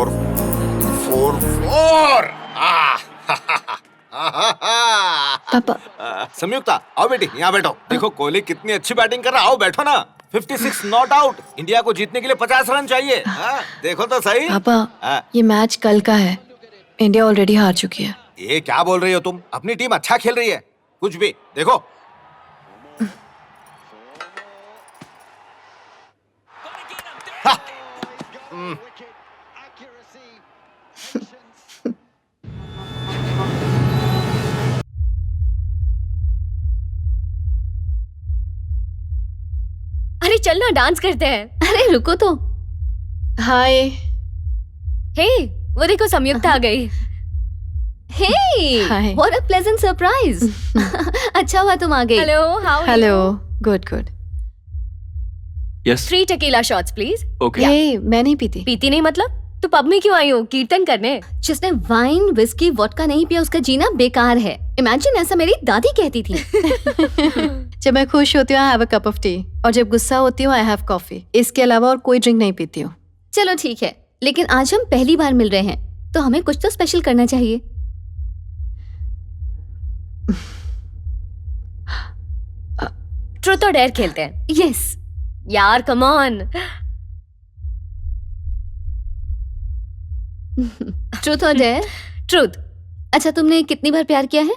Four four four. पापा संयुक्ता आओ बेटी, यहाँ बैठो। देखो कोहली कितनी अच्छी बैटिंग कर रहा है। आओ बैठो ना। 56 नॉट आउट। इंडिया को जीतने के लिए 50 रन चाहिए। देखो तो सही। पापा ये मैच कल का है, इंडिया ऑलरेडी हार चुकी है। ये क्या बोल रही हो तुम? अपनी टीम अच्छा खेल रही है। कुछ भी देखो। अरे चल ना डांस करते हैं। अरे रुको तो। हाय। हे वो देखो संयुक्ता आ गई। Hey Hi. What a pleasant surprise. अच्छा हुआ तुम आ गई। Hello how hello good good. Yes 3 tequila shots please. Okay. Hey मैं नहीं पीती। पीती नहीं मतलब? तो पब में क्यों आई हो? कीर्तन करने? जिसने वाइन विस्की वोडका नहीं पिया उसका जीना बेकार है। इमेजिन ऐसा मेरी दादी कहती थी। जब मैं खुश होती हूँ I have a cup of T, और जब गुस्सा होती हूँ आई हैव कॉफी। इसके अलावा और कोई ड्रिंक नहीं पीती हूँ। चलो ठीक है, लेकिन आज हम पहली बार मिल रहे हैं तो हमें कुछ तो स्पेशल करना चाहिए। ट्रूथ और डेयर खेलते हैं। यस यार कम ऑन। ट्रूथ और डेयर। ट्रूथ। अच्छा तुमने कितनी बार प्यार किया है?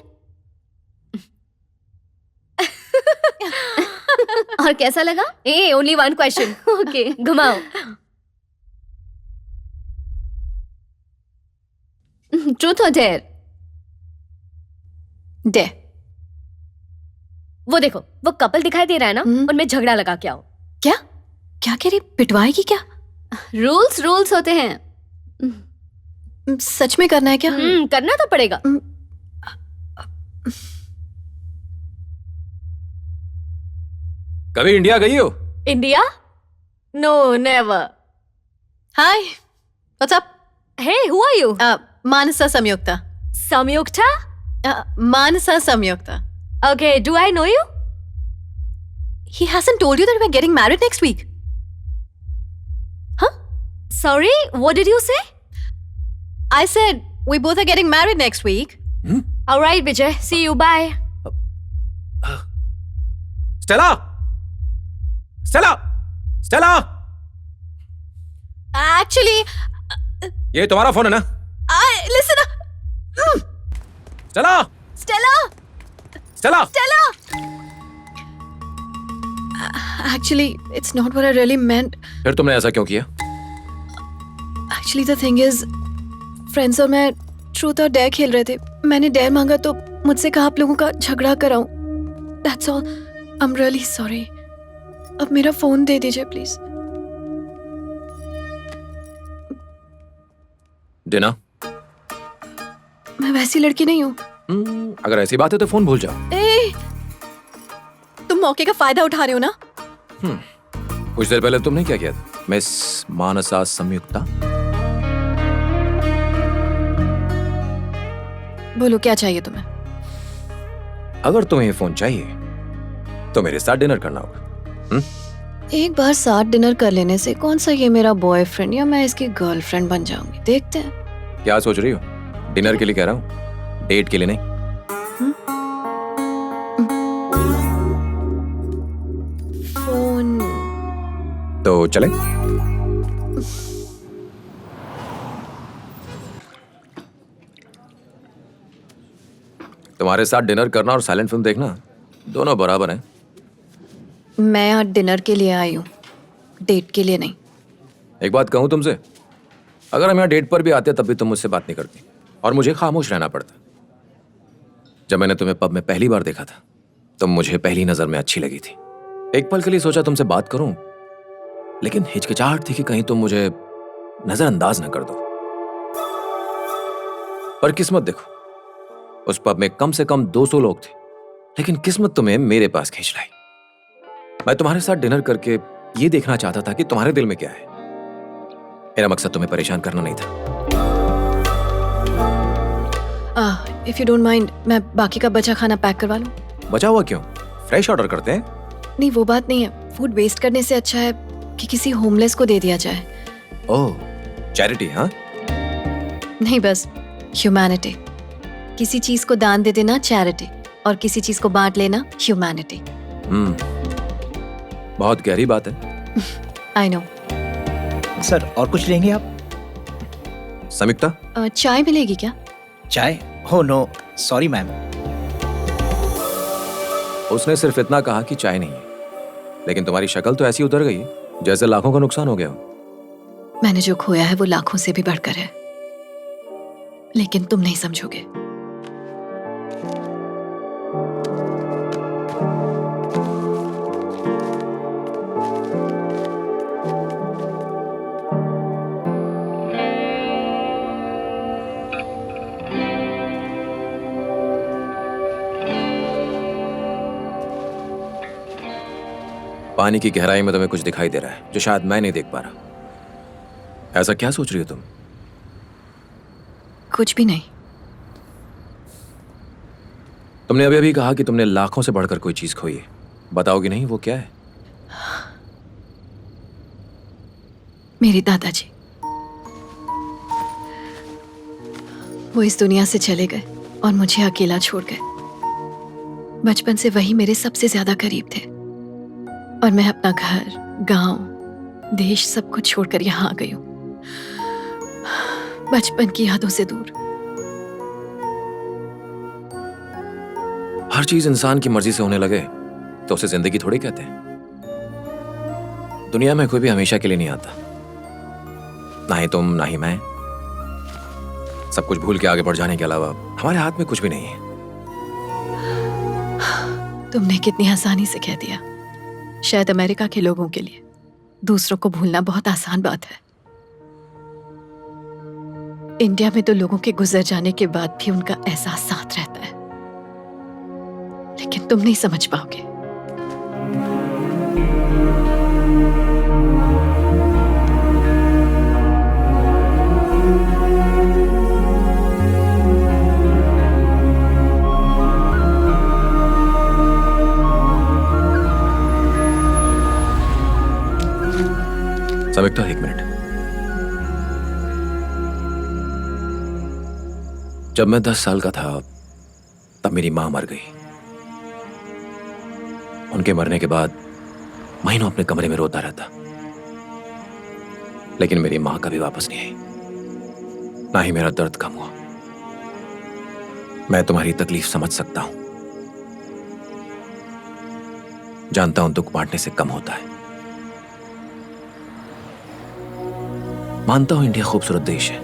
और कैसा लगा? A only one question. Okay घुमाओ। ट्रूथ और डेयर। डे। वो देखो वो कपल दिखाई दे रहा है ना, उनमें झगड़ा लगा के आओ। क्या क्या कह रही? पिटवाएगी क्या? रूल्स रूल्स होते हैं। सच में करना है क्या? करना तो पड़ेगा। कभी इंडिया गई हो? India? No never. Hi what's up? Hey who are you? Manasa Sanyukta. Sanyukta? Manasa Sanyukta. Okay, do I know you? He hasn't told you that we're getting married next week. Huh? Sorry, what did you say? I said we both are getting married next week. All right, Vijay. See you. Bye. Stella, Stella, Stella. Actually, ये तुम्हारा phone है ना? listen. Stella, Stella. Stella. Stella. Actually, it's not what I really meant. फिर तुमने ऐसा क्यों किया? Actually, the thing is, friends और मैं ट्रूथ और डेयर खेल रहे थे। मैंने डेयर मांगा तो मुझसे कहा आप लोगों का झगड़ा कराऊं। That's all. I'm really sorry. अब मेरा फोन दे दीजिए प्लीज। डिना, मैं वैसी लड़की नहीं हूँ। अगर ऐसी बात है तो फोन भूल जाओ। तुम मौके का फायदा उठा रहे हो ना? कुछ देर पहले तुमने क्या किया था? मिस मानसा संयुक्ता। बोलो क्या चाहिए तुम्हें? अगर तुम्हें फोन चाहिए तो मेरे साथ डिनर करना होगा। एक बार साथ डिनर कर लेने से कौन सा ये मेरा बॉयफ्रेंड या मैं इसकी गर्लफ्रेंड बन जाऊंगी। देखते हैं। क्या सोच रही हो? डिनर के लिए कह रहा हूँ, डेट के लिए नहीं। फोन तो चले? तुम्हारे साथ डिनर करना और साइलेंट फिल्म देखना दोनों बराबर हैं। मैं आज डिनर के लिए आई हूँ, डेट के लिए नहीं। एक बात कहूँ तुमसे, अगर हम यहाँ डेट पर भी आते तब भी तुम मुझसे बात नहीं करती और मुझे खामोश रहना पड़ता। जब मैंने तुम्हें पब में पहली बार देखा था तुम मुझे पहली नजर में अच्छी लगी थी। एक पल के लिए सोचा तुमसे बात करूं, लेकिन हिचकिचाहट थी कि कहीं तुम मुझे नजरअंदाज न कर दो। पर किस्मत देखो, उस पब में कम से कम 200 लोग थे, लेकिन किस्मत तुम्हें मेरे पास खींच लाई। मैं तुम्हारे साथ डिनर करके ये देखना चाहता था कि तुम्हारे दिल में क्या है। मेरा मकसद तुम्हें परेशान करना नहीं था। इफ यू डोंट माइंड, मैं बाकी का बचा खाना पैक करवा लूं? बचा हुआ क्यों? फ्रेश ऑर्डर करते हैं। नहीं वो बात नहीं है, फूड वेस्ट करने से अच्छा है कि किसी होमलेस को दे दिया जाए। ओह, चैरिटी। हाँ नहीं, बस ह्यूमैनिटी। किसी चीज को दान दे देना चैरिटी, और किसी चीज को बांट लेना ह्यूमैनिटी। बहुत गहरी बात है। I know. सर और कुछ लेंगे आप? समीक्षा, चाय मिलेगी क्या? चाय? हो नो, सॉरी मैम। उसने सिर्फ इतना कहा कि चाय नहीं है, लेकिन तुम्हारी शक्ल तो ऐसी उतर गई है जैसे लाखों का नुकसान हो गया हो। मैंने जो खोया है वो लाखों से भी बढ़कर है, लेकिन तुम नहीं समझोगे। पानी की गहराई में तुम्हें कुछ दिखाई दे रहा है जो शायद मैं नहीं देख पा रहा। ऐसा क्या सोच रही हो तुम? कुछ भी नहीं। तुमने अभी अभी कहा कि तुमने लाखों से बढ़कर कोई चीज खोई है। बताओगी नहीं वो क्या है? मेरे दादाजी, वो इस दुनिया से चले गए और मुझे अकेला छोड़ गए। बचपन से वही मेरे सबसे ज्यादा करीब थे, और मैं अपना घर, गांव, देश सब कुछ छोड़कर यहाँ आ गई हूँ, बचपन की यादों से दूर। हर चीज इंसान की मर्जी से होने लगे तो उसे जिंदगी थोड़ी कहते हैं। दुनिया में कोई भी हमेशा के लिए नहीं आता, ना ही तुम ना ही मैं। सब कुछ भूल के आगे बढ़ जाने के अलावा हमारे हाथ में कुछ भी नहीं है। तुमने कितनी आसानी से कह दिया। शायद अमेरिका के लोगों के लिए दूसरों को भूलना बहुत आसान बात है। इंडिया में तो लोगों के गुजर जाने के बाद भी उनका एहसास साथ रहता है, लेकिन तुम नहीं समझ पाओगे। समीक्षा, एक मिनट। जब मैं 10 साल का था तब मेरी मां मर गई। उनके मरने के बाद महीनों अपने कमरे में रोता रहता, लेकिन मेरी मां कभी वापस नहीं आई, ना ही मेरा दर्द कम हुआ। मैं तुम्हारी तकलीफ समझ सकता हूं, जानता हूं दुख बांटने से कम होता है। मानता हूं इंडिया खूबसूरत देश है,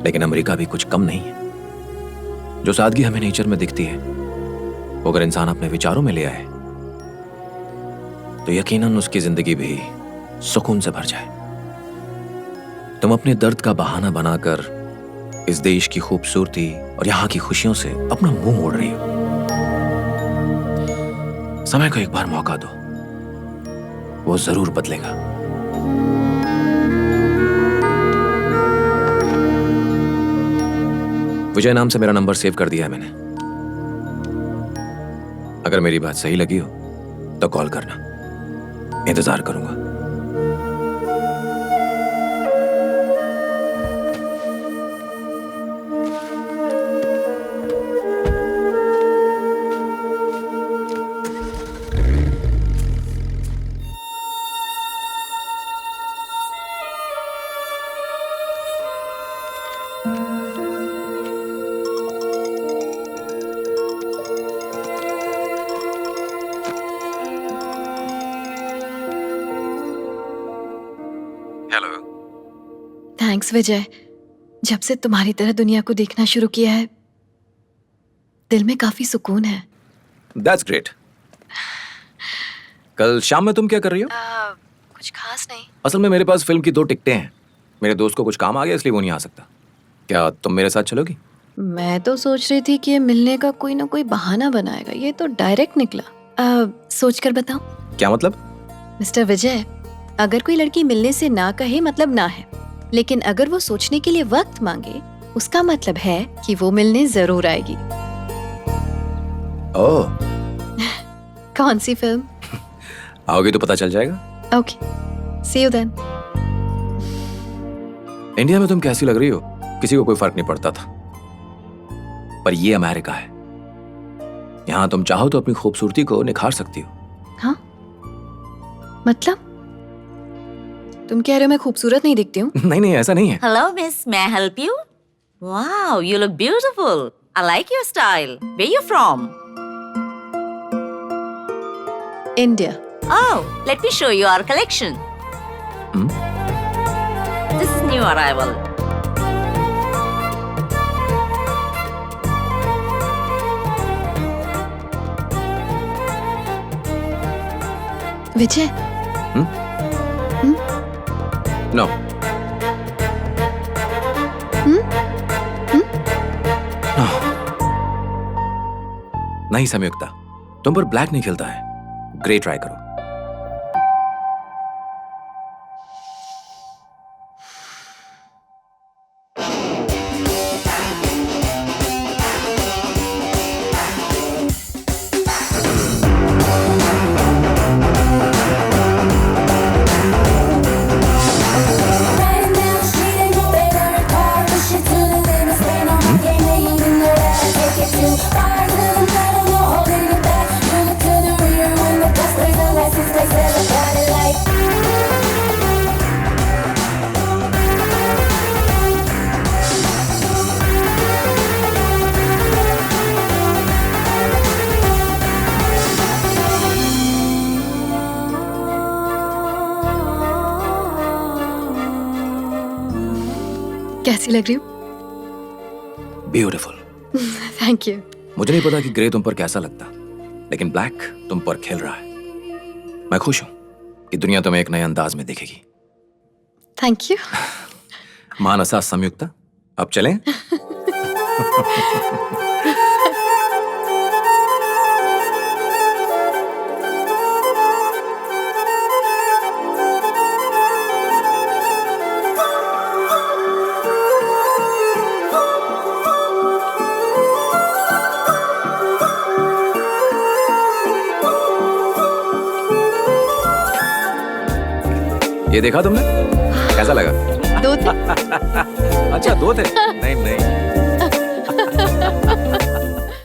लेकिन अमेरिका भी कुछ कम नहीं है। जो सादगी हमें नेचर में दिखती है, वो अगर इंसान अपने विचारों में ले आए तो यकीनन उसकी जिंदगी भी सुकून से भर जाए। तुम अपने दर्द का बहाना बनाकर इस देश की खूबसूरती और यहां की खुशियों से अपना मुंह मोड़ रही हो। समय को एक बार मौका दो, वो जरूर बदलेगा। विजय नाम से मेरा नंबर सेव कर दिया है मैंने। अगर मेरी बात सही लगी हो तो कॉल करना, इंतजार करूंगा। हेलो। थैंक्स विजय। जब से तुम्हारी तरह दुनिया को देखना शुरू किया है, दिल में काफी सुकून है। That's great. कल शाम में तुम क्या कर रही हो? कुछ खास नहीं। असल में मेरे पास फिल्म की 2 टिकटें हैं। मेरे दोस्त को कुछ काम आ गया इसलिए वो नहीं आ सकता। क्या तुम मेरे साथ चलोगी? मैं तो सोच रही थी कि ये मिलने का कोई ना कोई बहाना बनाएगा, ये तो डायरेक्ट निकला। सोच कर बताऊं? क्या मतलब? मिस्टर विजय, अगर कोई लड़की मिलने से ना कहे मतलब ना है, लेकिन अगर वो सोचने के लिए वक्त मांगे उसका मतलब है कि वो मिलने जरूर आएगी। ओह, कौन सी फिल्म? आओगी तो पता चल जाएगा। Okay, see you then. India में तुम कैसी लग रही हो? किसी को कोई फर्क नहीं पड़ता था, पर ये अमेरिका है। यहां तुम चाहो तो अपनी खूबसूरती को निखार सकती हो। हाँ, मतलब तुम कह रहे हो मैं खूबसूरत नहीं दिखती हूँ? नहीं नहीं, ऐसा नहीं है। Hello, miss. May I help you? Wow, you look beautiful. I like your style. Where you from? India. Oh, let me show you our collection. Hmm? This is new arrival. Vijay, no. नहीं संयुक्ता, तुम पर black नहीं खिलता है, grey try करो। Riding down the street in your favorite car, push it to the limit, stand on my game, and you know that I take it too far. To the metal, no holding it back. Move it to the rear when the bus plays the license plate says I got it like. कैसी लग रही हूँ? Beautiful. Thank you. मुझे नहीं पता कि grey तुम पर कैसा लगता, लेकिन ब्लैक तुम पर खिल रहा है। मैं खुश हूं कि दुनिया तुम्हें एक नए अंदाज में देखेगी। Thank you. मानसा संयुक्ता, अब चलें? ये देखा तुमने? कैसा लगा? दो थे। अच्छा, दो थे? नहीं नहीं,